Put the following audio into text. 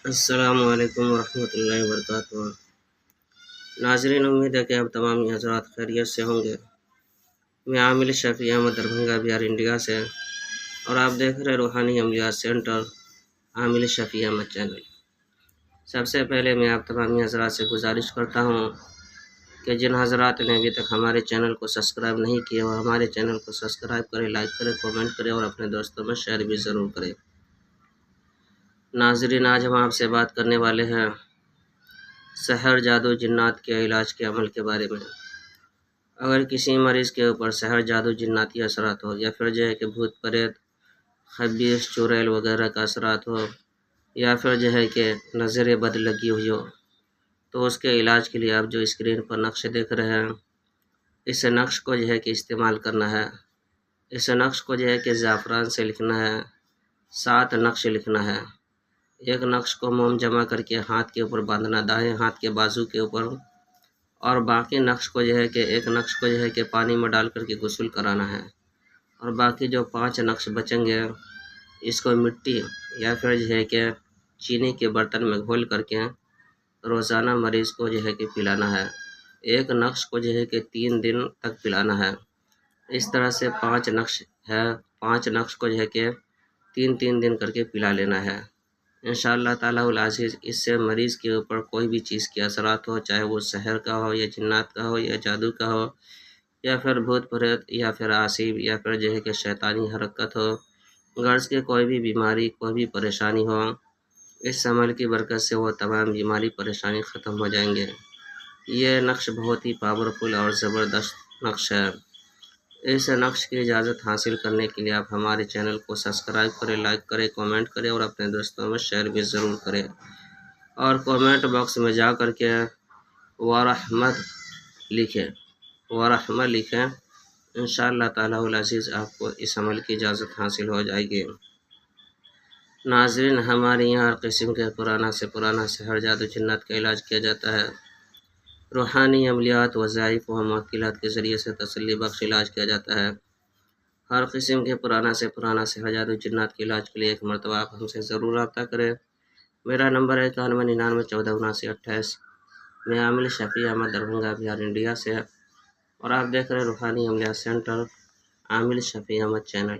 السلام علیکم ورحمۃ اللہ وبرکاتہ۔ ناظرین، امید ہے کہ آپ تمام حضرات خیریت سے ہوں گے۔ میں عامل شفیع احمد دربھنگہ بہار انڈیا سے، اور آپ دیکھ رہے روحانی عملیات سینٹر عامل شفیع احمد چینل۔ سب سے پہلے میں آپ تمام حضرات سے گزارش کرتا ہوں کہ جن حضرات نے ابھی تک ہمارے چینل کو سبسکرائب نہیں کیا وہ ہمارے چینل کو سبسکرائب کریں، لائک کریں، کامنٹ کریں اور اپنے دوستوں میں شیئر بھی ضرور کریں۔ ناظرین، آج ہم آپ سے بات کرنے والے ہیں سحر، جادو، جنات کے علاج کے عمل کے بارے میں۔ اگر کسی مریض کے اوپر سحر، جادو، جناتی اثرات ہو، یا پھر جو ہے کہ بھوت پریت، خبیث، چڑیل وغیرہ کا اثرات ہو، یا پھر جو ہے کہ نظر بد لگی ہوئی ہو، تو اس کے علاج کے لیے آپ جو اسکرین پر نقش دیکھ رہے ہیں، اس نقش کو جو ہے کہ استعمال کرنا ہے۔ اس نقش کو جو ہے کہ زعفران سے لکھنا ہے، 7 نقش لکھنا ہے۔ ایک نقش کو موم جمع کر کے ہاتھ کے اوپر باندھنا، دائیں ہاتھ کے بازو کے اوپر، اور باقی نقش کو جو ہے کہ ایک نقش کو جو ہے کہ پانی میں ڈال کر کے غسل کرانا ہے، اور باقی جو 5 نقش بچیں گے اس کو مٹی یا پھر جو ہے کہ چینی کے برتن میں گھول کر کے روزانہ مریض کو جو ہے کہ پلانا ہے۔ ایک نقش کو جو ہے کہ 3 دن تک پلانا ہے۔ اس طرح سے 5 نقش ہے، 5 نقش کو جو ہے کہ 3 دن کر کے پلا لینا ہے۔ انشاءاللہ تعالیٰ العزیز اس سے مریض کے اوپر کوئی بھی چیز کے اثرات ہو، چاہے وہ سحر کا ہو یا جنات کا ہو یا جادو کا ہو، یا پھر بھوت پریت، یا پھر عاصب، یا پھر جو ہے کہ شیطانی حرکت ہو، غرض کی کوئی بھی بیماری، کوئی بھی پریشانی ہو، اس عمل کی برکت سے وہ تمام بیماری پریشانی ختم ہو جائیں گے۔ یہ نقش بہت ہی پاورفل اور زبردست نقش ہے۔ اس نقش کی اجازت حاصل کرنے کے لیے آپ ہمارے چینل کو سبسکرائب کریں، لائک کریں، کامنٹ کریں اور اپنے دوستوں میں شیئر بھی ضرور کریں، اور کامنٹ باکس میں جا کر کے ورحمت لکھیں، ورحمہ لکھیں۔ انشاءاللہ تعالیٰ العزیز آپ کو اس عمل کی اجازت حاصل ہو جائے گی۔ ناظرین، ہمارے یہاں ہر قسم کے پرانا سے پرانا سحر، جادو، جنات کا علاج کیا جاتا ہے۔ روحانی عملیات، وظائف و معطلات کے ذریعے سے تسلی بخش علاج کیا جاتا ہے۔ ہر قسم کے پرانا سے پرانا سحر، جادو، جنات کے علاج کے لیے ایک مرتبہ آپ ہم سے ضرور رابطہ کریں۔ میرا نمبر ہے 9199147928۔ میں عامل شفیع احمد دربھنگہ بہار انڈیا سے، اور آپ دیکھ رہے روحانی عملیات سینٹر عامل شفیع احمد چینل۔